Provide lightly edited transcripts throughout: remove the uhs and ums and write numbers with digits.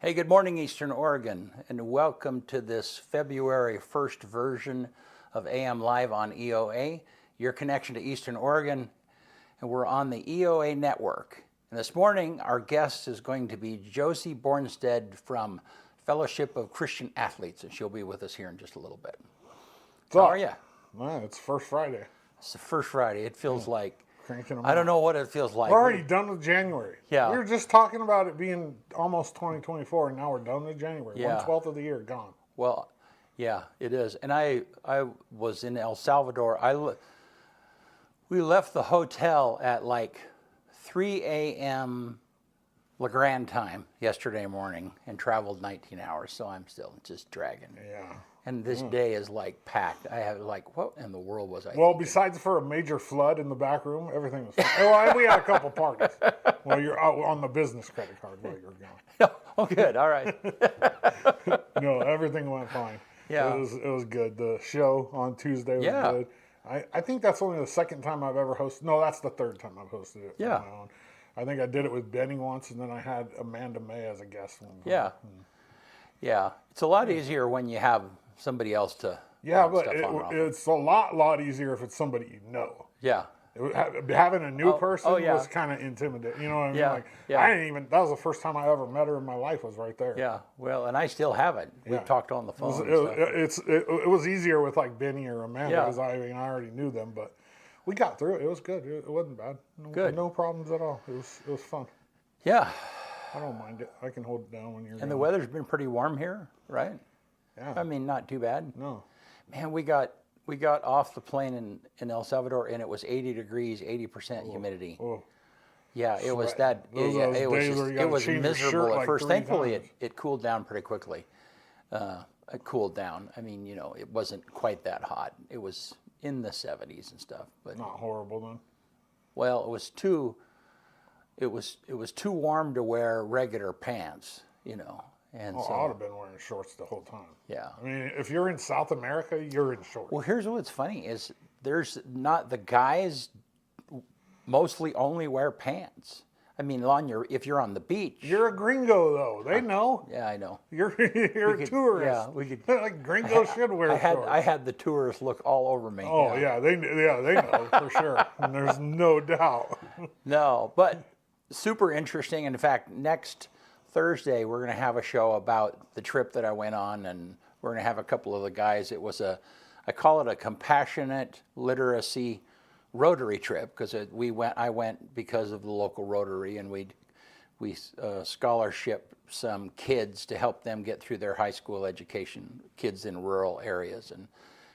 Hey, good morning, Eastern Oregon, and welcome to this February 1st version of AM Live on EOA, your connection to Eastern Oregon, and we're on the EOA network. And this morning, our guest is going to be Josie Bornstedt from Fellowship of Christian Athletes, and she'll be with us here in just a little bit. How are you? Man, it's first Friday. It's the first Friday. It feels like, Cranking them I don't out. know what it feels like. We're already done with January. Yeah. We were just talking about it being almost 2024, and now we're done with January. Yeah. 1/12 of the year gone. Well, yeah, it is. And I was in El Salvador. We left the hotel at like 3 a.m. La Grande time yesterday morning and traveled 19 hours. So I'm still just dragging. Yeah. And this day is like packed. I have like, what in the world was I Well, thinking? besides for a major flood in the back room, everything was fine. Well, we had a couple parties. Well, you're out on the business credit card while you're gone. Oh, good. All right. No, everything went fine. Yeah. It was good. The show on Tuesday was good. I think that's only the second time I've ever hosted. No, that's the third time I've hosted it on my own. I think I did it with Benny once, and then I had Amanda May as a guest one time. Yeah. Yeah. It's a lot easier when you have somebody else to but stuff on. it's a lot easier if it's somebody you know. Yeah. Having a new person yeah. was kind of intimidating. You know what I mean? Yeah, Like, yeah. I didn't even. That was the first time I ever met her in my life. Was right there. Yeah. Well, and I still haven't. We've talked on the phone. It was easier with like Benny or Amanda because I already knew them, but we got through it. It was good. It wasn't bad. Good. No problems at all. It was fun. Yeah. I don't mind it. I can hold it down when you're. And the weather's been pretty warm here, right? Yeah. I mean, not too bad. No. Man, we got off the plane in El Salvador, and it was 80 degrees, 80% humidity. Oh. Yeah, it was that. It was miserable at first. Thankfully, it cooled down pretty quickly. It cooled down. I mean, it wasn't quite that hot. It was in the 70s and stuff, but Not horrible then. well, it was too warm to wear regular pants, And I so, ought to have been wearing shorts the whole time. yeah. I mean, if you're in South America, you're in shorts. Well, here's what's funny is there's not the guys mostly only wear pants. I mean, if you're on the beach. You're a gringo, though. They know. Yeah, I know. You're a tourist. Yeah, we could. Like gringos should wear shorts. I had the tourists look all over me. Oh yeah, they know for sure. And there's no doubt. No, but super interesting. In fact, next Thursday we're going to have a show about the trip that I went on, and we're going to have a couple of the guys. It was I call it a compassionate literacy Rotary trip because I went because of the local Rotary, and we scholarship some kids to help them get through their high school education, kids in rural areas,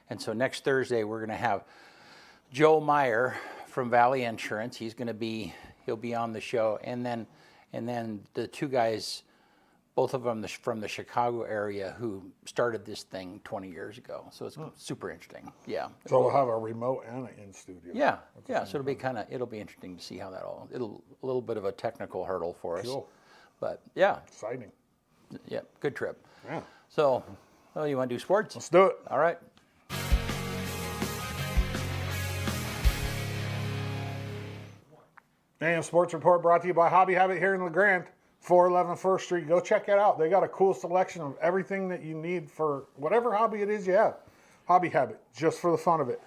and so next Thursday we're going to have Joe Meyer from Valley Insurance. He'll be on the show, and then the two guys, both of them from the Chicago area, who started this thing 20 years ago. So it's super interesting. Yeah. So we'll have a remote and an in studio. Yeah. Yeah. So it'll be interesting to see how that a little bit of a technical hurdle for us. Cool. But yeah. Exciting. Yeah. Good trip. Yeah. So, you want to do sports? Let's do it. All right. AM Sports Report brought to you by Hobby Habit here in La Grande, 411 First Street. Go check it out. They got a cool selection of everything that you need for whatever hobby it is you have. Hobby Habit, just for the fun of it.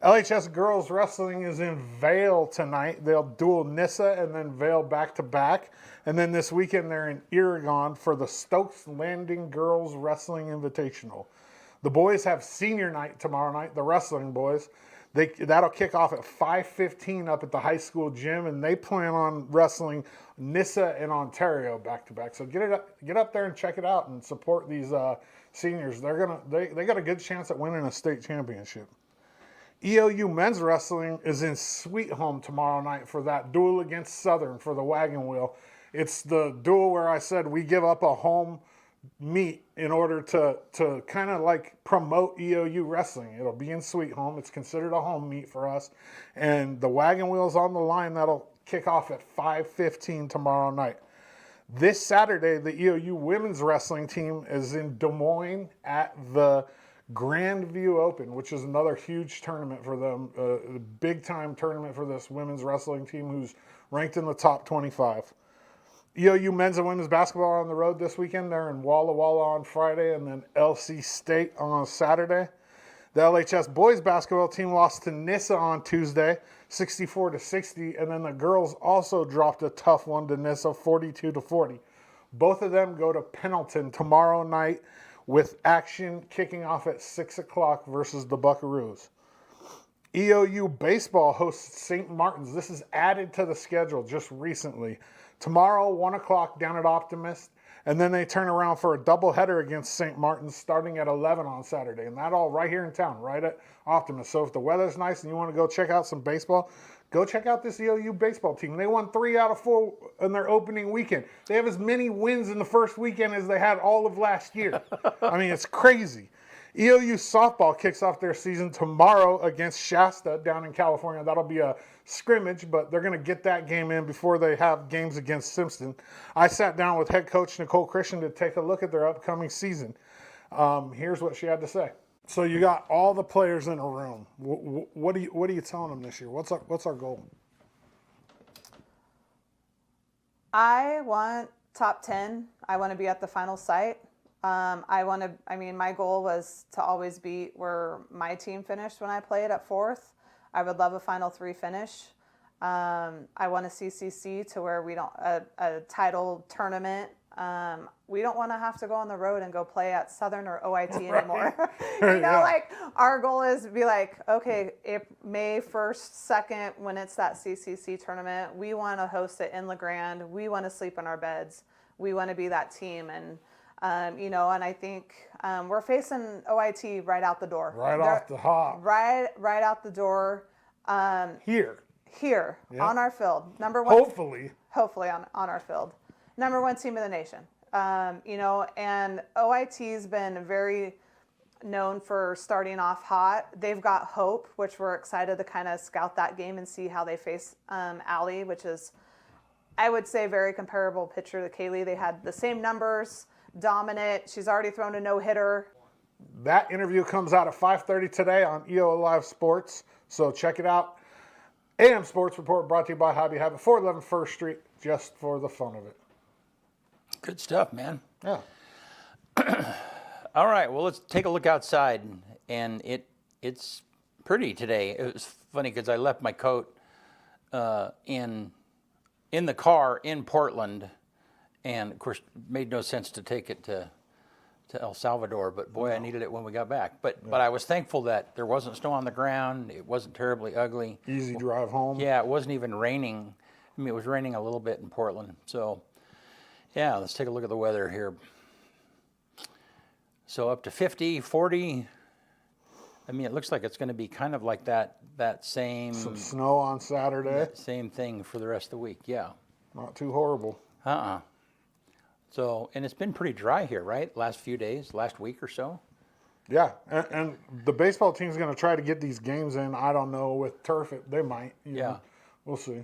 LHS Girls Wrestling is in Vail tonight. They'll duel Nissa and then Vail back-to-back. And then this weekend they're in Oregon for the Stokes Landing Girls Wrestling Invitational. The boys have senior night tomorrow night, the wrestling boys. That'll kick off at 5:15 up at the high school gym, and they plan on wrestling Nissa and Ontario back-to-back. So get up there and check it out and support these seniors. They got a good chance at winning a state championship. EOU men's wrestling is in Sweet Home tomorrow night for that duel against Southern for the wagon wheel. It's the duel where I said we give up a home meet in order to kind of like promote EOU wrestling. It'll be in Sweet Home. It's considered a home meet for us. And the wagon wheel's on the line. That'll kick off at 5:15 tomorrow night. This Saturday, the EOU women's wrestling team is in Des Moines at the Grandview Open, which is another huge tournament for them, a big-time tournament for this women's wrestling team who's ranked in the top 25. EOU men's and women's basketball are on the road this weekend. They're in Walla Walla on Friday and then LC State on Saturday. The LHS boys basketball team lost to Nissa on Tuesday, 64-60, and then the girls also dropped a tough one to Nissa, 42-40. Both of them go to Pendleton tomorrow night with action kicking off at 6 o'clock versus the Buckaroos. EOU baseball hosts St. Martin's. This is added to the schedule just recently. Tomorrow, 1 o'clock down at Optimist, and then they turn around for a doubleheader against St. Martin's starting at 11 on Saturday, and that all right here in town, right at Optimist. So if the weather's nice and you want to go check out some baseball, go check out this EOU baseball team. They won 3 out of 4 in their opening weekend. They have as many wins in the first weekend as they had all of last year. I mean, it's crazy. EOU softball kicks off their season tomorrow against Shasta down in California. That'll be a scrimmage, but they're going to get that game in before they have games against Simpson. I sat down with head coach Nicole Christian to take a look at their upcoming season. Here's what she had to say. So you got all the players in a room. What are you telling them this year? What's our goal? I want top 10. I want to be at the final site. My goal was to always be where my team finished when I played at 4th. I would love a Final 3 finish. I want a CCC to where we don't, a title tournament. We don't want to have to go on the road and go play at Southern or OIT anymore. Like our goal is to be like, okay, if May 1st, 2nd, when it's that CCC tournament, we want to host it in La Grande. We want to sleep in our beds. We want to be that team. And and I think we're facing OIT right out the door. Off the hop. Right out the door. Here, on our field. Number one. Hopefully on our field. Number 1 team in the nation. And OIT's been very known for starting off hot. They've got Hope, which we're excited to kind of scout that game and see how they face Allie, which is, I would say, very comparable pitcher to Kaylee. They had the same numbers. Dominant. She's already thrown a no-hitter. That interview comes out at 5:30 today on EO Live Sports, so check it out. AM Sports Report brought to you by Hobby Habit, 411 First Street, just for the fun of it. Good stuff, man. Yeah. All right, well, let's take a look outside, and it's pretty today. It was funny because I left my coat in the car in Portland. And, of course, it made no sense to take it to El Salvador, but, boy, I needed it when we got back. But I was thankful that there wasn't snow on the ground. It wasn't terribly ugly. Easy drive home. Yeah, it wasn't even raining. I mean, it was raining a little bit in Portland. So, yeah, let's take a look at the weather here. So up to 50, 40. I mean, it looks like it's going to be kind of like that same... Some snow on Saturday. Same thing for the rest of the week, yeah. Not too horrible. So, and it's been pretty dry here, right? Last few days, last week or so? Yeah, and the baseball team's going to try to get these games in. I don't know, with turf, they might. Know. We'll see.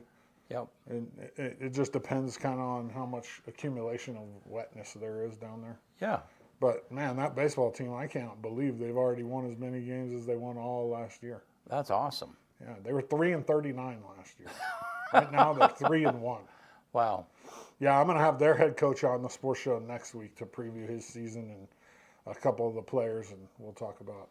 Yep. And it just depends kind of on how much accumulation of wetness there is down there. Yeah. But, man, that baseball team, I can't believe they've already won as many games as they won all last year. That's awesome. Yeah, they were 3-39 last year. Right now, they're 3-1. Wow. Yeah, I'm going to have their head coach on the sports show next week to preview his season and a couple of the players, and we'll talk about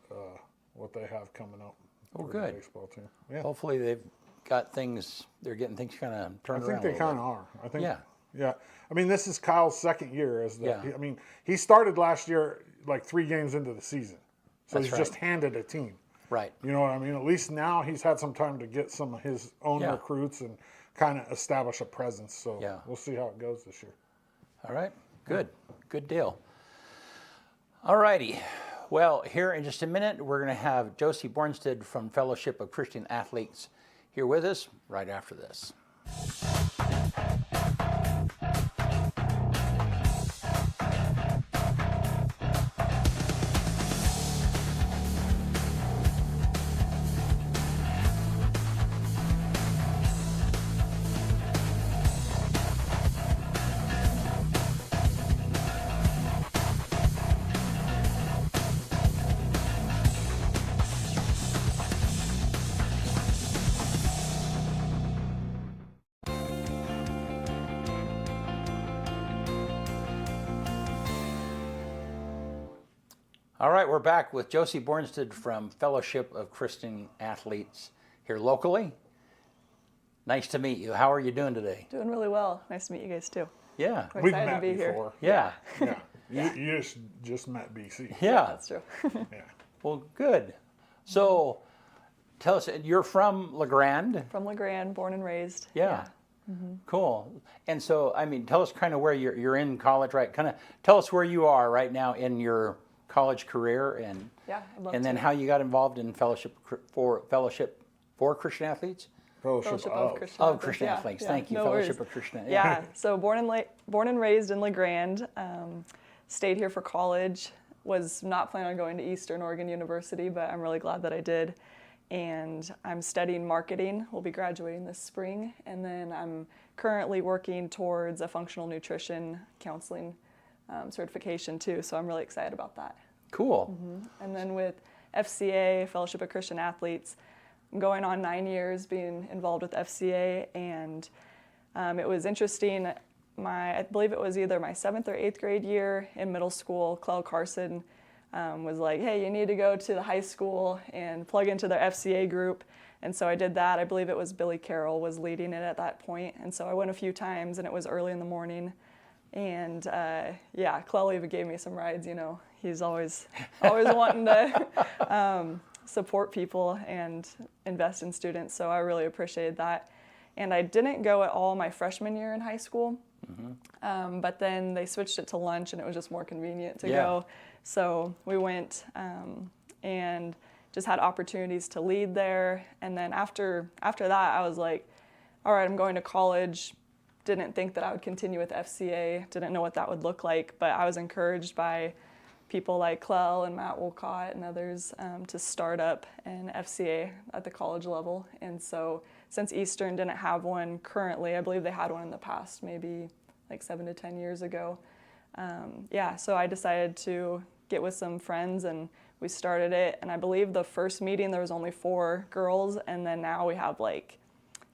what they have coming up. Oh, good. The baseball team. Yeah. Hopefully they've got things, they're getting things kind of turned around. I think they kind of are. I think. Yeah. Yeah. I mean, this is Kyle's second year as the. I mean, he started last year like 3 games into the season, so he's just handed a team. Right. You know what I mean? At least now he's had some time to get some of his own recruits and kind of establish a presence. So we'll see how it goes this year. All right. Good. Good deal. All righty. Well, here in just a minute, we're going to have Josie Bornstedt from Fellowship of Christian Athletes here with us right after this. All right, we're back with Josie Bornstedt from Fellowship of Christian Athletes here locally. Nice to meet you. How are you doing today? Doing really well. Nice to meet you guys too. Yeah. I'm We've excited to met be here. before. Yeah. Yeah. You just met BC. Yeah. That's true. Yeah. Well, good. So tell us, you're from LeGrand? From LeGrand, born and raised. Yeah. Cool. And so, I mean, tell us kind of where you're in college, right? Kind of tell us where you are right now in your college career, and Yeah, I'd love and then to. how you got involved in Fellowship for Christian Athletes? Fellowship of Christian Of Athletes. Christian Yeah, Athletes. yeah, Thank you. no Fellowship worries. of Christian. Yeah, so born and raised in LeGrand. Stayed here for college. Was not planning on going to Eastern Oregon University, but I'm really glad that I did. And I'm studying marketing. We'll be graduating this spring. And then I'm currently working towards a functional nutrition counseling certification too. So I'm really excited about that. Cool. And then with FCA, Fellowship of Christian Athletes, I'm going on 9 years being involved with FCA, and it was interesting. I believe it was either my 7th or 8th grade year in middle school, Clell Carson was like, hey, you need to go to the high school and plug into their FCA group. And so I did that. I believe it was Billy Carroll was leading it at that point. And so I went a few times, and it was early in the morning. And yeah, Clell even gave me some rides, you know. He's always wanting to support people and invest in students. So I really appreciated that. And I didn't go at all my freshman year in high school. But then they switched it to lunch, and it was just more convenient to go. So we went and just had opportunities to lead there. And then after that, I was like, all right, I'm going to college. Didn't think that I would continue with FCA. Didn't know what that would look like. But I was encouraged by people like Clell and Matt Wolcott and others to start up an FCA at the college level. And so since Eastern didn't have one currently, I believe they had one in the past, maybe like 7 to 10 years ago. Yeah, so I decided to get with some friends, and we started it. And I believe the first meeting there was only 4 girls, and then now we have like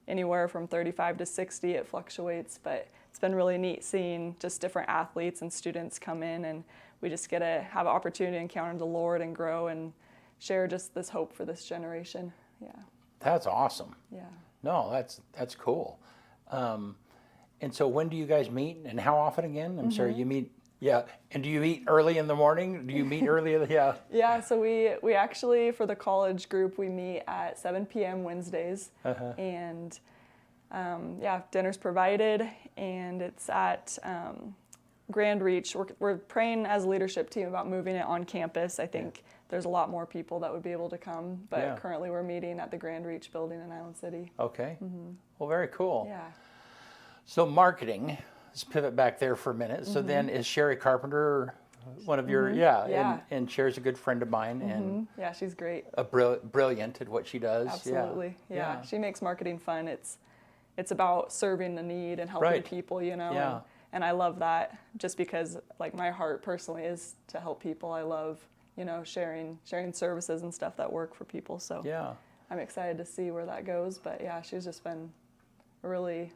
anywhere from 35 to 60. It fluctuates, but it's been really neat seeing just different athletes and students come in, and we just get to have an opportunity to encounter the Lord and grow and share just this hope for this generation. Yeah. That's awesome. Yeah. No, that's cool. And so when do you guys meet, and how often again? I'm sorry, you meet, yeah. And do you meet early in the morning? Do you meet early? Yeah. Yeah, so we actually, for the college group, we meet at 7 p.m. Wednesdays. And yeah, dinner's provided, and it's at Grand Reach. We're praying as a leadership team about moving it on campus. I think there's a lot more people that would be able to come, but currently we're meeting at the Grand Reach building in Island City. Okay. Well, very cool. Yeah. So marketing, let's pivot back there for a minute. So then is Sherry Carpenter one of your, Yeah. and Sherry's a good friend of mine and Yeah, she's great. a brilliant at what she does. Absolutely. Yeah. She makes marketing fun. It's about serving the need and helping Right. people, you know. Yeah. And I love that just because like my heart personally is to help people. I love, you know, sharing services and stuff that work for people. So Yeah. I'm excited to see where that goes. But yeah, she's just been a really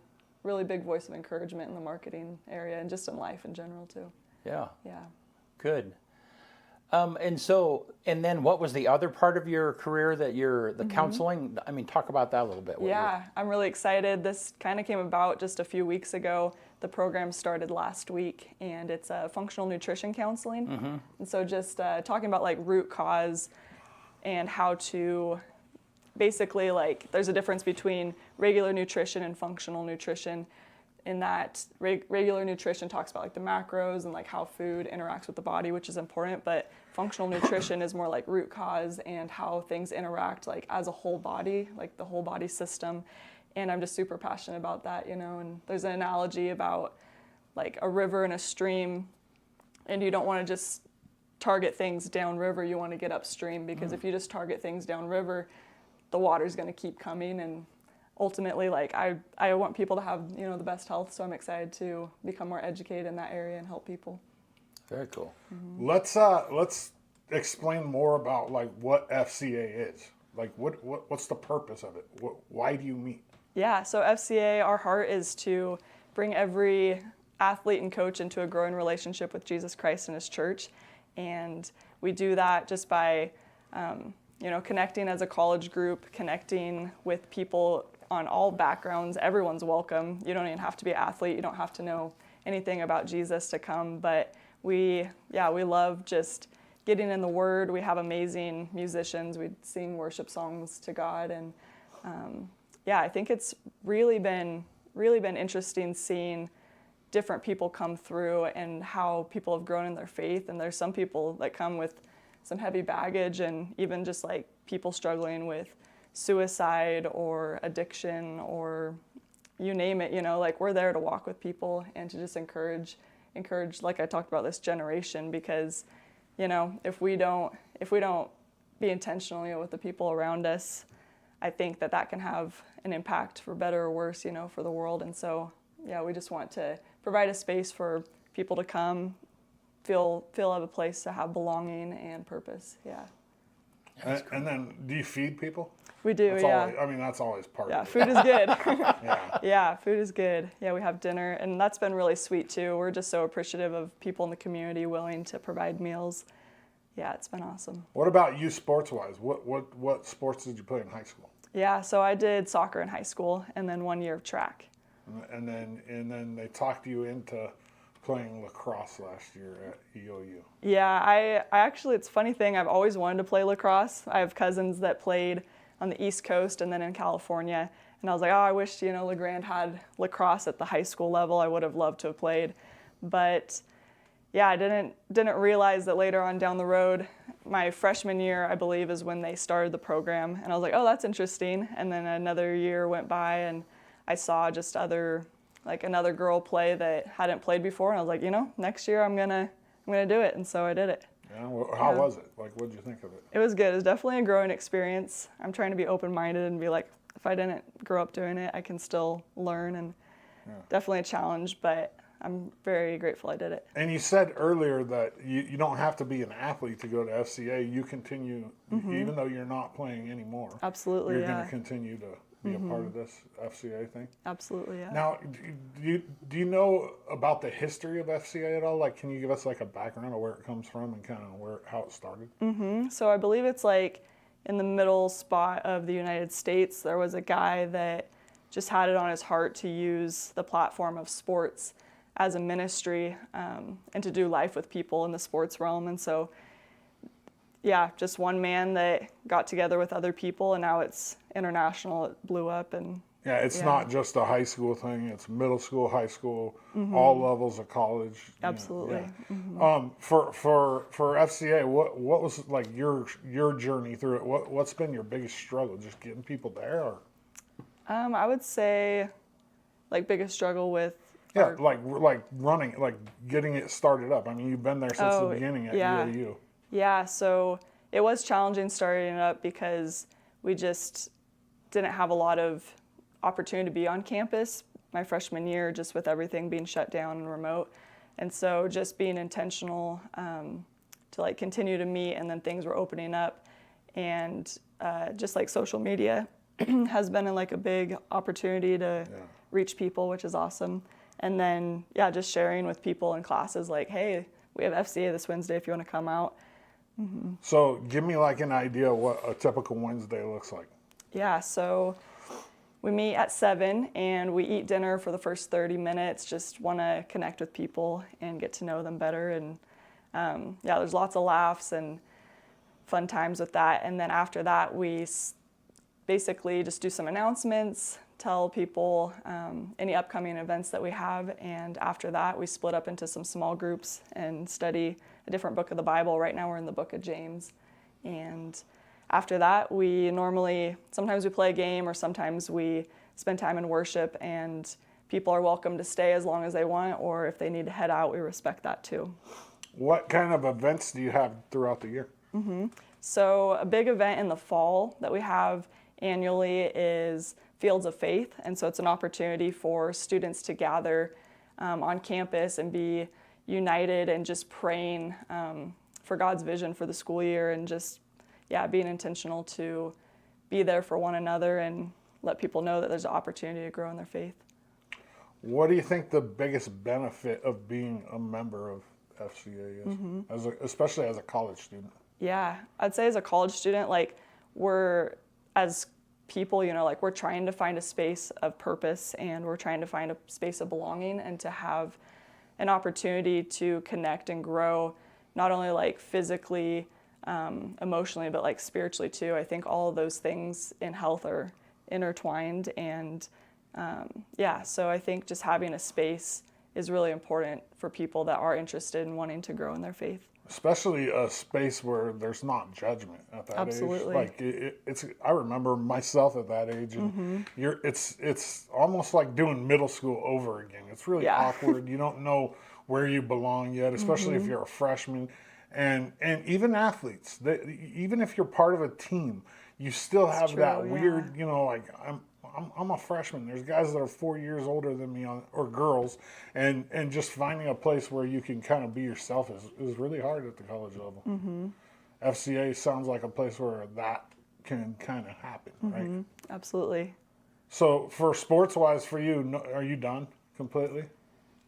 big voice of encouragement in the marketing area and just in life in general too. Yeah. Yeah. Good. And then what was the other part of your career that the counseling? I mean, talk about that a little bit. Yeah, I'm really excited. This kind of came about just a few weeks ago. The program started last week, and it's functional nutrition counseling. And so just talking about like root cause and how to basically like there's a difference between regular nutrition and functional nutrition in that regular nutrition talks about like the macros and like how food interacts with the body, which is important, but functional nutrition is more like root cause and how things interact like as a whole body, like the whole body system. And I'm just super passionate about that, you know, and there's an analogy about like a river and a stream, and you don't want to just target things downriver, you want to get upstream, because if you just target things downriver, the water's going to keep coming, and ultimately, like I want people to have, you know, the best health, so I'm excited to become more educated in that area and help people. Very cool. Let's explain more about like what FCA is. Like what's the purpose of it? Why do you meet? Yeah, so FCA, our heart is to bring every athlete and coach into a growing relationship with Jesus Christ and His church. And we do that just by, connecting as a college group, connecting with people on all backgrounds. Everyone's welcome. You don't even have to be an athlete. You don't have to know anything about Jesus to come. But we love just getting in the Word. We have amazing musicians. We sing worship songs to God. And I think it's really been interesting seeing different people come through and how people have grown in their faith. And there's some people that come with some heavy baggage, and even just like people struggling with suicide or addiction or you name it, like we're there to walk with people and to just encourage, like I talked about, this generation, because, if we don't be intentional, with the people around us, I think that can have an impact for better or worse, for the world. And so, we just want to provide a space for people to come, feel have a place to have belonging and purpose. And then, do you feed people? We do, That's always part of it. Food is good. Yeah. Food is good. We have dinner, and that's been really sweet too. We're just so appreciative of people in the community willing to provide meals. It's been awesome. What about you sports-wise? What sports did you play in high school? So I did soccer in high school, and then 1 year of track. And then they talked you into playing lacrosse last year at EOU. I actually, it's a funny thing, I've always wanted to play lacrosse. I have cousins that played on the East Coast and then in California. And I was like, I wish, LeGrand had lacrosse at the high school level. I would have loved to have played. But I didn't realize that later on down the road, my freshman year, I believe, is when they started the program. And I was like, oh, that's interesting. And then another year went by, and I saw just another girl play that hadn't played before. And I was like, next year I'm gonna do it. And so I did it. Yeah, well, how was it? Like, what did you think of it? It was good. It was definitely a growing experience. I'm trying to be open-minded and be like, if I didn't grow up doing it, I can still learn, and definitely a challenge, but I'm very grateful I did it. And you said earlier that you don't have to be an athlete to go to FCA. You continue, even though you're not playing anymore. Absolutely, You're going to continue to be a part of this FCA thing? Absolutely, yeah. Now, do you know about the history of FCA at all? Like, can you give us like a background of where it comes from and kind of how it started? So I believe it's like in the middle spot of the United States. There was a guy that just had it on his heart to use the platform of sports as a ministry and to do life with people in the sports realm. And so, just one man that got together with other people, and now it's international. It blew up, and it's not just a high school thing. It's middle school, high school, all levels of college. Absolutely. For FCA, what was like your journey through it? What's been your biggest struggle? Just getting people there, or? I would say, like, biggest struggle with. Like running, like getting it started up. I mean, you've been there since the beginning at UAU. Yeah, so it was challenging starting it up because we just didn't have a lot of opportunity to be on campus my freshman year, just with everything being shut down and remote. And so just being intentional to like continue to meet, and then things were opening up, and just like social media has been like a big opportunity to reach people, which is awesome. And then just sharing with people in classes like, hey, we have FCA this Wednesday if you want to come out. So give me like an idea of what a typical Wednesday looks like. So we meet at 7 and we eat dinner for the first 30 minutes, just want to connect with people and get to know them better. And there's lots of laughs and fun times with that. And then after that, we basically just do some announcements, tell people any upcoming events that we have. And after that, we split up into some small groups and study a different book of the Bible. Right now we're in the book of James. And after that, sometimes we play a game, or sometimes we spend time in worship, and people are welcome to stay as long as they want, or if they need to head out, we respect that too. What kind of events do you have throughout the year? So a big event in the fall that we have annually is Fields of Faith, and so it's an opportunity for students to gather on campus and be united and just praying for God's vision for the school year, and just being intentional to be there for one another and let people know that there's an opportunity to grow in their faith. What do you think the biggest benefit of being a member of FCA is, especially as a college student. Yeah, I'd say as a college student, like we're as people, like we're trying to find a space of purpose and we're trying to find a space of belonging and to have an opportunity to connect and grow, not only like physically, emotionally, but like spiritually too. I think all of those things in health are intertwined and so I think just having a space is really important for people that are interested in wanting to grow in their faith. Especially a space where there's not judgment at that Absolutely. age. Like it's, I remember myself at that age, and it's almost like doing middle school over again. It's really awkward. You don't know where you belong yet, especially if you're a freshman. And even athletes, even if you're part of a team, you still have true, that weird, like I'm a freshman. There's guys that are 4 years older than me, or girls, and just finding a place where you can kind of be yourself is really hard at the college level. FCA sounds like a place where that can kind of happen, right? Absolutely. So for sports-wise, for you, are you done completely?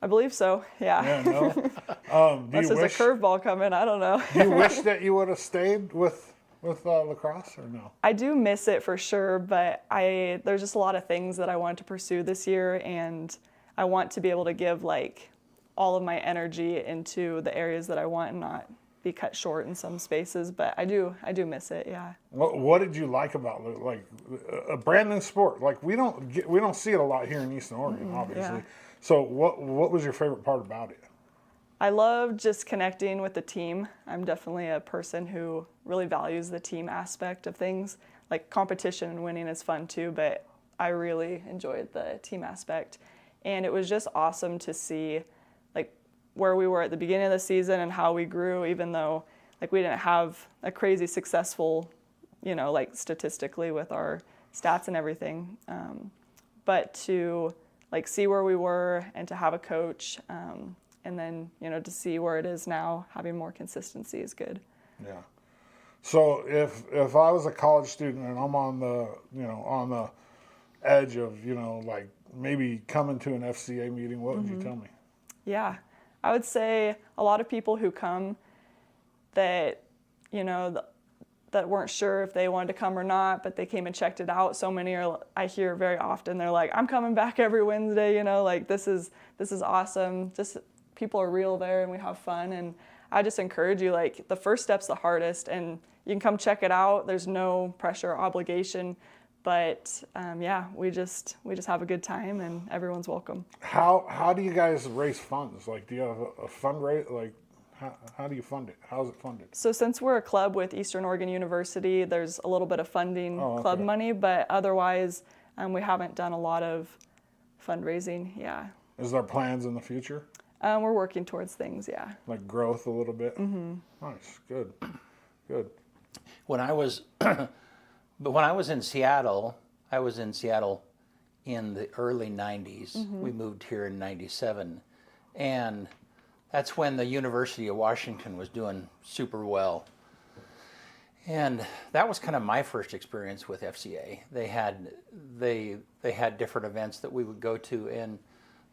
I believe so, yeah. Yeah, no. Unless there's a curveball coming, I don't know. Do you wish that you would have stayed with lacrosse or no? I do miss it for sure, but there's just a lot of things that I want to pursue this year, and I want to be able to give like all of my energy into the areas that I want and not be cut short in some spaces. But I do miss it, yeah. What did you like about like a brand new sport? Like we don't see it a lot here in Eastern Oregon, obviously. yeah. So what was your favorite part about it? I love just connecting with the team. I'm definitely a person who really values the team aspect of things. Like competition and winning is fun too, but I really enjoyed the team aspect. And it was just awesome to see like where we were at the beginning of the season and how we grew, even though like we didn't have a crazy successful, like statistically with our stats and everything. But to like see where we were and to have a coach, and then, to see where it is now, having more consistency is good. Yeah. So if I was a college student and I'm on the edge of, like maybe coming to an FCA meeting, what would you tell me? Yeah. I would say a lot of people who come that, that weren't sure if they wanted to come or not, but they came and checked it out. So many I hear very often, they're like, I'm coming back every Wednesday, like this is awesome. Just people are real there and we have fun. And I just encourage you, like the first step's the hardest and you can come check it out. There's no pressure or obligation, but we just have a good time and everyone's welcome. How do you guys raise funds? Like, do you have a fundraiser? Like, how do you fund it? How's it funded? So since we're a club with Eastern Oregon University, there's a little bit of funding, club money, but otherwise we haven't done a lot of fundraising, yeah. Is there plans in the future? We're working towards things, yeah. Like growth a little bit? Nice, good. When I was in Seattle, in the early 90s. We moved here in 97. And that's when the University of Washington was doing super well. And that was kind of my first experience with FCA. They had different events that we would go to, and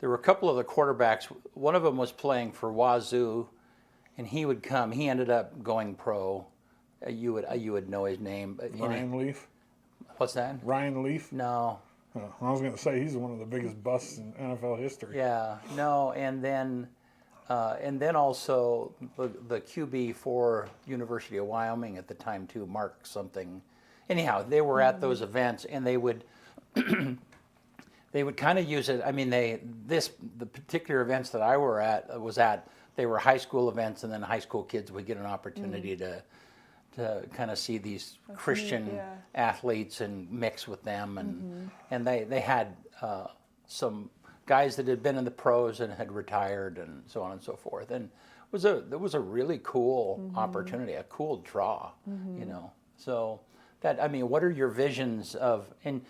there were a couple of the quarterbacks. One of them was playing for Wazoo, and he would come. He ended up going pro. You would know his name. Ryan Leaf? What's that? Ryan Leaf? No. Oh, I was going to say he's one of the biggest busts in NFL history. Yeah, no, and then also the QB for University of Wyoming at the time too, Mark something. Anyhow, they were at those events, and they would they would kind of use it. I mean, the particular events that I was at, they were high school events, and then high school kids would get an opportunity to kind of see these Christian athletes and mix with them, and they had some guys that had been in the pros and had retired and so on and so forth, and it was a really cool opportunity, a cool draw, So what are your visions of and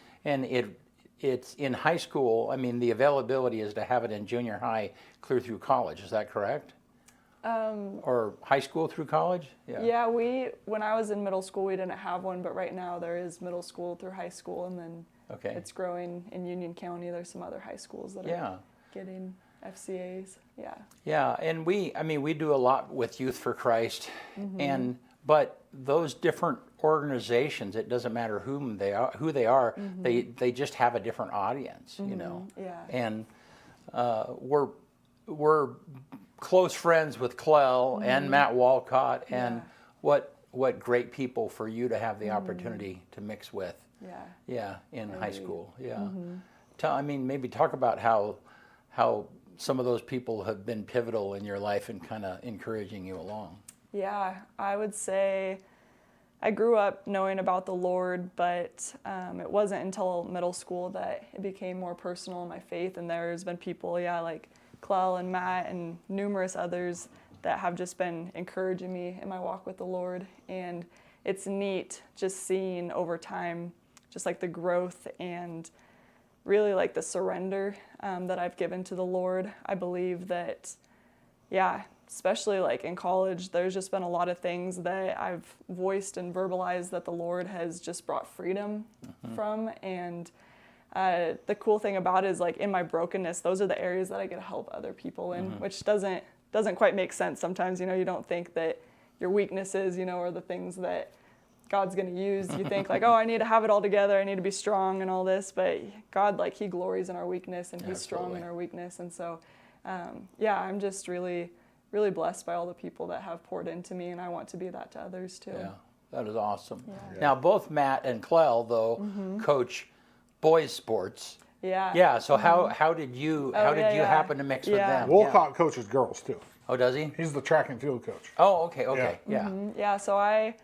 it's in high school. I mean, the availability is to have it in junior high clear through college. Is that correct? Or high school through college? Yeah, when I was in middle school, we didn't have one, but right now there is middle school through high school, and then it's growing in Union County. There's some other high schools that are getting. FCAs. Yeah. Yeah, and we do a lot with Youth for Christ, but those different organizations, it doesn't matter who they are, they just have a different audience, you know. Yeah. And we're close friends with Clell and Matt Walcott, and what great people for you to have the opportunity to mix with. Yeah. Yeah, in high school. Yeah. Maybe talk about how some of those people have been pivotal in your life and kind of encouraging you along. Yeah, I would say I grew up knowing about the Lord, but it wasn't until middle school that it became more personal in my faith. And there's been people, like Clell and Matt and numerous others that have just been encouraging me in my walk with the Lord. And it's neat just seeing over time, just like the growth and really like the surrender that I've given to the Lord. I believe that, especially like in college, there's just been a lot of things that I've voiced and verbalized that the Lord has just brought freedom from. And the cool thing about it is, like, in my brokenness, those are the areas that I get to help other people in, which doesn't quite make sense sometimes. You don't think that your weaknesses, are the things that God's going to use. You think like, oh, I need to have it all together, I need to be strong and all this, but God, like, he glories in our weakness, and he's strong in our weakness. And so I'm just really blessed by all the people that have poured into me, and I want to be that to others too. Yeah, that is awesome. Yeah. Now, both Matt and Clell, though, coach boys sports. Yeah. Yeah. So how did you happen to mix with them? Wolcott coaches girls too. Oh, does he? He's the track and field coach. Oh, okay. Yeah. Yeah, so I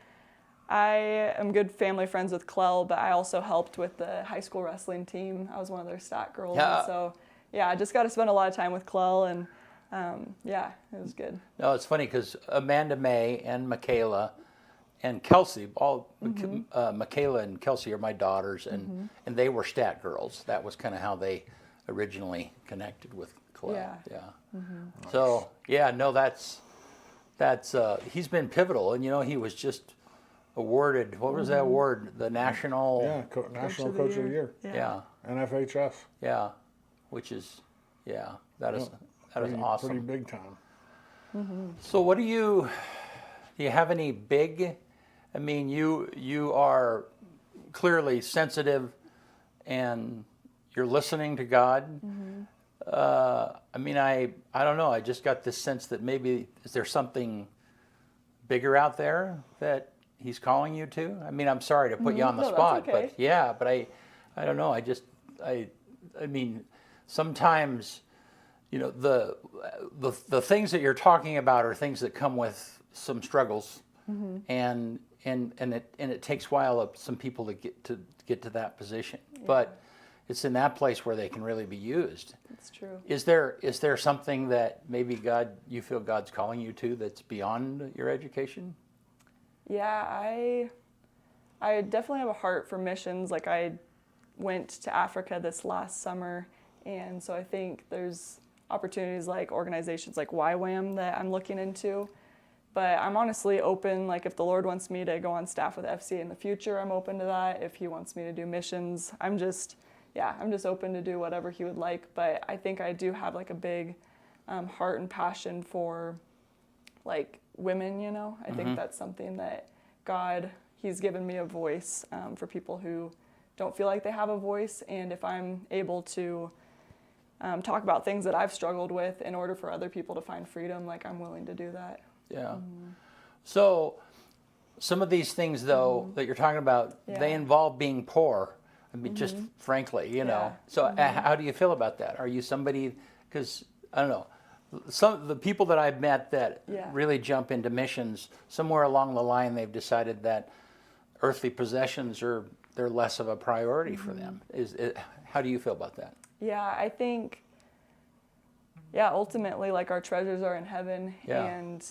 am good family friends with Clell, but I also helped with the high school wrestling team. I was one of their stat girls. Yeah. And so, I just got to spend a lot of time with Clell, and it was good. No, it's funny because Amanda May and Michaela and Kelsey, Michaela and Kelsey are my daughters, and they were stat girls. That was kind of how they originally connected with Clell. Yeah. So that's he's been pivotal, and he was just awarded, what was that award? The national National Coach of the Year. Yeah. NFHS. Yeah. Which is that is awesome. Pretty big time. So what do you have any big, you are clearly sensitive and you're listening to God. I don't know, I just got this sense that maybe, is there something bigger out there that he's calling you to? I'm sorry to put you on the spot, that's okay. but I don't know, sometimes, the things that you're talking about are things that come with some struggles, and it takes a while of some people to get to that position, but it's in that place where they can really be used. That's true. Is there something that maybe you feel God's calling you to that's beyond your education? Yeah, I definitely have a heart for missions. Like, I went to Africa this last summer, and so I think there's opportunities like organizations like YWAM that I'm looking into. But I'm honestly open, like, if the Lord wants me to go on staff with FCA in the future, I'm open to that. If he wants me to do missions, I'm just open to do whatever he would like. But I think I do have like a big heart and passion for like women, I think that's something that God, he's given me a voice for people who don't feel like they have a voice. And if I'm able to talk about things that I've struggled with in order for other people to find freedom, like, I'm willing to do that. Yeah. So some of these things, though, that you're talking about, they involve being poor. Just frankly, So how do you feel about that? Are you somebody, because, I don't know, some of the people that I've met that really jump into missions, somewhere along the line they've decided that earthly possessions they're less of a priority for them. How do you feel about that? Yeah, I think, ultimately, like, our treasures are in heaven, and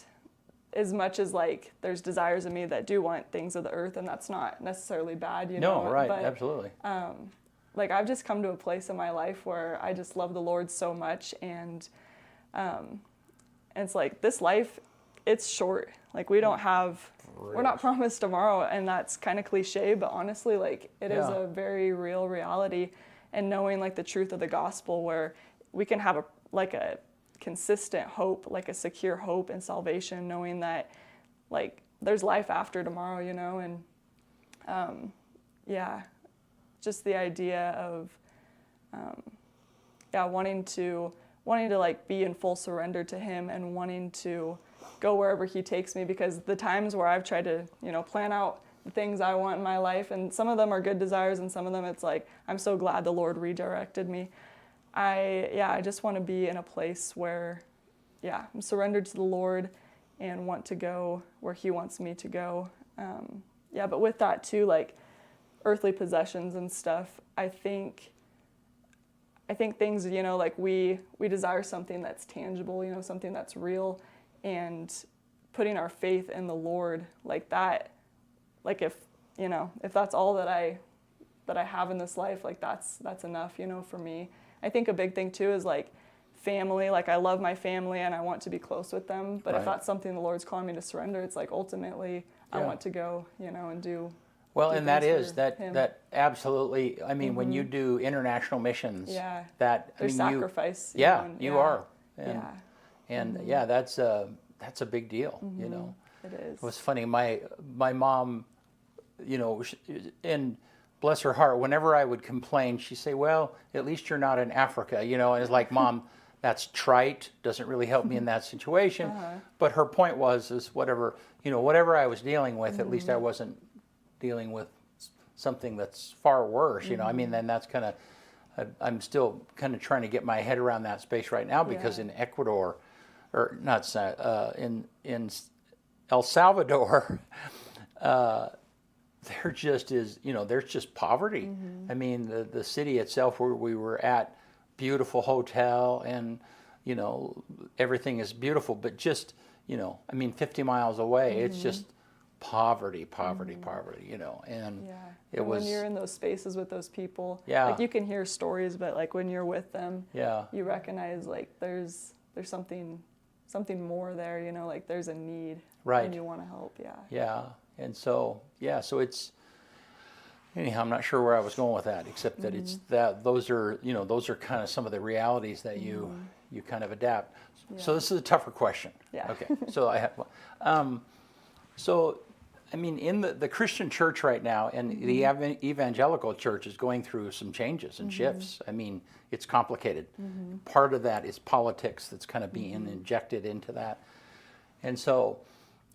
as much as, like, there's desires in me that do want things of the earth, and that's not necessarily bad, No, right, but, absolutely. Like, I've just come to a place in my life where I just love the Lord so much, and it's like, this life, it's short. Like, we're not promised tomorrow, and that's kind of cliche, but honestly, like, it is a very real reality. And knowing, like, the truth of the gospel, where we can have a consistent hope, like a secure hope and salvation, knowing that like there's life after tomorrow, and just the idea of wanting to like be in full surrender to him and wanting to go wherever he takes me, because the times where I've tried to, plan out the things I want in my life, and some of them are good desires and some of them it's like, I'm so glad the Lord redirected me. I just want to be in a place where, I'm surrendered to the Lord and want to go where he wants me to go. But with that too, like earthly possessions and stuff, I think things, like we desire something that's tangible, something that's real, and putting our faith in the Lord like that, like if that's all that I have in this life, like that's enough, for me. I think a big thing too is like family. Like I love my family and I want to be close with them, but if that's something the Lord's calling me to surrender, it's like ultimately I want to go, and do. Well, do and that things is for him. that absolutely. I mean, when you do international missions, There's sacrifice. You you are. And, that's a big deal. It is. It was funny. My mom, and bless her heart, whenever I would complain, she'd say, "Well, at least you're not in Africa," and it's like, Mom, that's trite. Doesn't really help me in that situation. But her point is whatever I was dealing with, at least I wasn't dealing with something that's far worse. I mean, then that's kind of, I'm still kind of trying to get my head around that space right now, because in Ecuador, or not in El Salvador, there just is, there's just poverty. I mean, the city itself where we were at, beautiful hotel, and everything is beautiful, but just 50 miles away, it's just poverty, and it was. When you're in those spaces with those people, Yeah. like you can hear stories, but like when you're with them, Yeah. you recognize like there's something more there, like there's a need, Right. and you want to help, Yeah, and so it's. Anyhow, I'm not sure where I was going with that, except that it's that those are kind of some of the realities that you kind of adapt. So this is a tougher question. Yeah. Okay. So I have. So, I mean, in the Christian church right now, and the evangelical church is going through some changes and shifts. I mean, it's complicated. Part of that is politics that's kind of being injected into that, and so.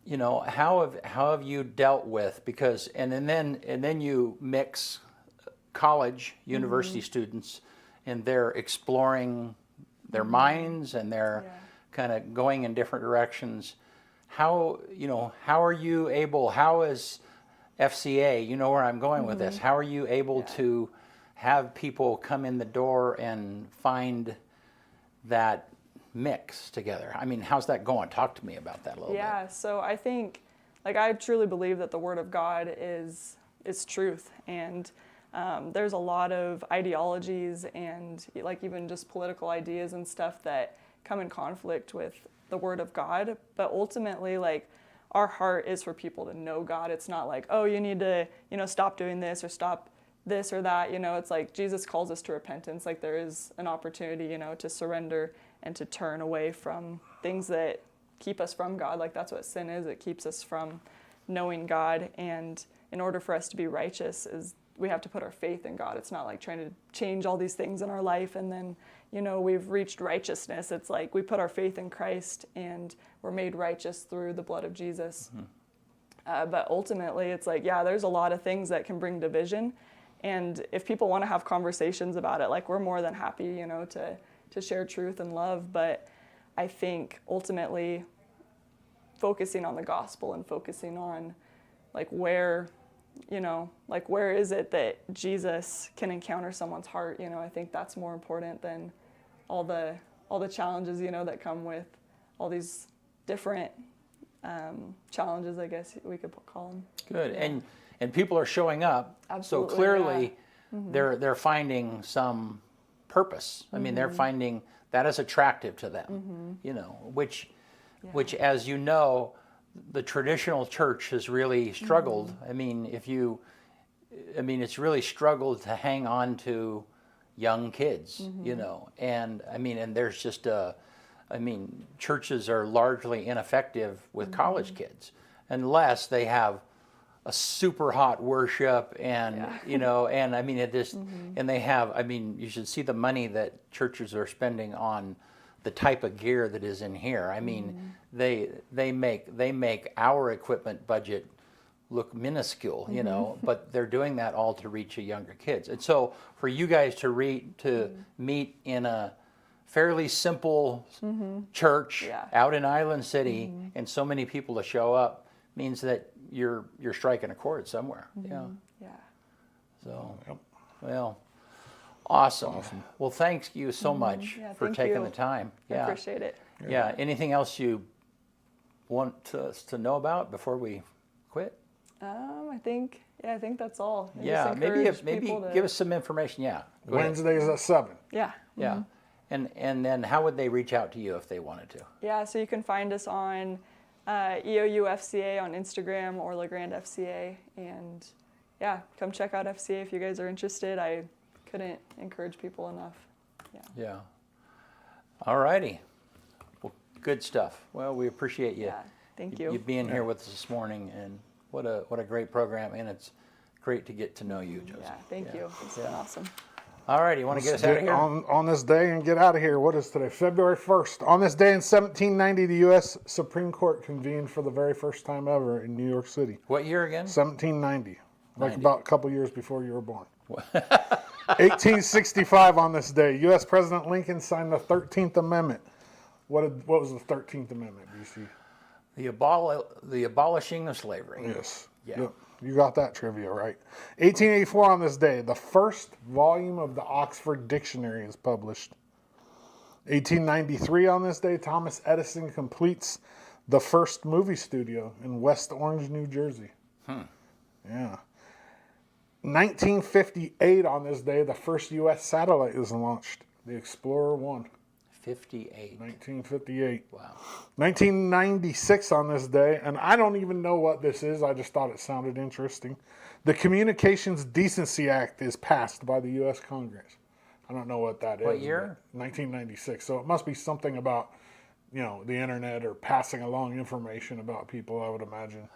How have you dealt with, because and then you mix college, university students, and they're exploring their minds and they're kind of going in different directions. How are you able? How is FCA? You know where I'm going with this. How are you able to have people come in the door and find that mix together? I mean, how's that going? Talk to me about that a little bit. Yeah, so I think, like, I truly believe that the Word of God is truth, and there's a lot of ideologies and like even just political ideas and stuff that come in conflict with the Word of God, but ultimately, like, our heart is for people to know God. It's not like, oh, you need to, stop doing this or stop this or that. It's like Jesus calls us to repentance. Like, there is an opportunity, to surrender and to turn away from things that keep us from God. Like, that's what sin is. It keeps us from knowing God. And in order for us to be righteous, we have to put our faith in God. It's not like trying to change all these things in our life and then, we've reached righteousness. It's like we put our faith in Christ and we're made righteous through the blood of Jesus. But ultimately, it's like, there's a lot of things that can bring division. And if people want to have conversations about it, like, we're more than happy, to share truth and love. But I think ultimately focusing on the gospel and focusing on like where is it that Jesus can encounter someone's heart? I think that's more important than all the challenges, that come with all these different challenges, I guess we could call them. Good. Yeah. And people are showing up. Absolutely, so clearly they're finding some purpose. I mean, they're finding that is attractive to them, which as you know, the traditional church has really struggled. I mean, it's really struggled to hang on to young kids, you know, and I mean, and there's just churches are largely ineffective with college kids unless they have a super hot worship and you know, and I mean it just and they have, I mean, you should see the money that churches are spending on the type of gear that is in here. I mean, they make our equipment budget look minuscule, you know, but they're doing that all to reach a younger kids. And so for you guys to meet in a fairly simple church out in Island City and so many people to show up means that you're striking a chord somewhere. Yeah. So, well, awesome. Well, thanks you so much for taking the time. I appreciate it. Yeah. Anything else you want us to know about before we quit? I think that's all. I Yeah, just maybe encourage people to- give us some information. Yeah. Go ahead. Wednesdays at 7. Yeah. Yeah. And then how would they reach out to you if they wanted to? Yeah, so you can find us on EOU FCA on Instagram or LeGrand FCA. And yeah, come check out FCA if you guys are interested. I couldn't encourage people enough. Yeah. All righty. Well, good stuff. Well, we appreciate you. Yeah, thank you. You being here with us this morning, and what a great program, and it's great to get to know you, Josie. Yeah, thank you. It's been awesome. All right, you want to get us out of here? On this day and get out of here. What is today? February 1st. On this day in 1790, the U.S. Supreme Court convened for the very first time ever in New York City. What year again? 1790. Like 90. about a couple years before you were born. 1865 on this day, U.S. President Lincoln signed the 13th Amendment. What was the 13th Amendment, BC? The abolishing of slavery. Yes. Yeah. Yep. You got that trivia right. 1884 on this day, the first volume of the Oxford Dictionary is published. 1893 on this day, Thomas Edison completes the first movie studio in West Orange, New Jersey. Yeah. 1958 on this day, the first U.S. satellite is launched, the Explorer 1. 58. 1958. Wow. 1996 on this day, and I don't even know what this is. I just thought it sounded interesting. The Communications Decency Act is passed by the U.S. Congress. I don't know what that is. What year? 1996. So it must be something about, you know, the internet or passing along information about people, I would imagine.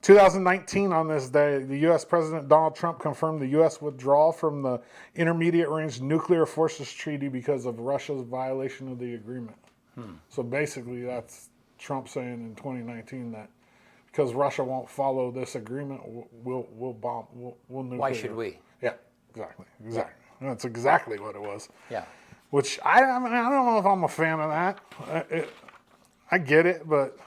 2019 on this day, the U.S. President Donald Trump confirmed the U.S. withdrawal from the Intermediate Range Nuclear Forces Treaty because of Russia's violation of the agreement. So basically, that's Trump saying in 2019 that because Russia won't follow this agreement, we'll bomb, we'll nuclear. Why should we? Yeah, exactly. That's exactly what it was. Yeah. Which I mean, I don't know if I'm a fan of that. I get it, but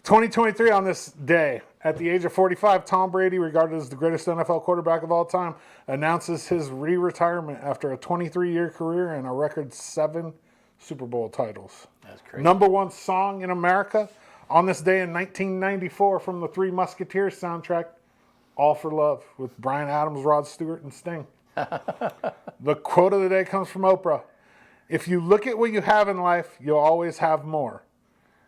2023 on this day, at the age of 45, Tom Brady, regarded as the greatest NFL quarterback of all time, announces his re-retirement after a 23-year career and a record 7 Super Bowl titles. That's crazy. Number 1 song in America on this day in 1994 from the Three Musketeers soundtrack, All for Love, with Bryan Adams, Rod Stewart, and Sting. The quote of the day comes from Oprah. If you look at what you have in life, you'll always have more.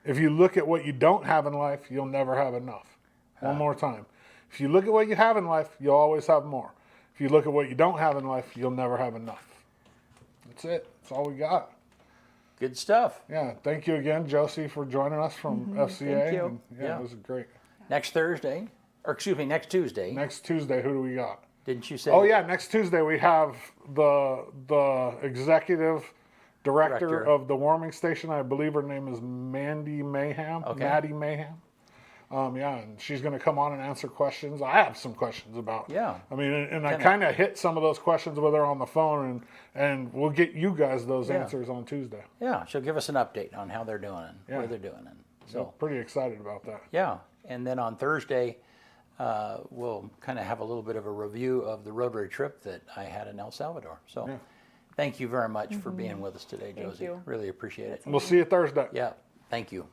If you look at what you don't have in life, you'll never have enough. One more time. If you look at what you have in life, you'll always have more. If you look at what you don't have in life, you'll never have enough. That's it. That's all we got. Good stuff. Yeah. Thank you again, Josie, for joining us from FCA. Thank you. And Yeah. It was great. Next Tuesday. Next Tuesday, who do we got? Didn't you say? Oh, yeah. Next Tuesday, we have the executive director of the warming station. I believe her name is Mandy Mayhem. Okay. Maddie Mayhem. And she's going to come on and answer questions. I have some questions about. Yeah. I mean, and I kind of hit some of those questions with her on the phone, and we'll get you guys those answers on Tuesday. Yeah, she'll give us an update on how they're doing and where they're doing it. So Pretty excited about that. yeah, and then on Thursday, we'll kind of have a little bit of a review of the Rotary trip that I had in El Salvador. So thank you very much for being with us today, Josie. you. Really appreciate it. We'll see you Thursday. Yeah, thank you.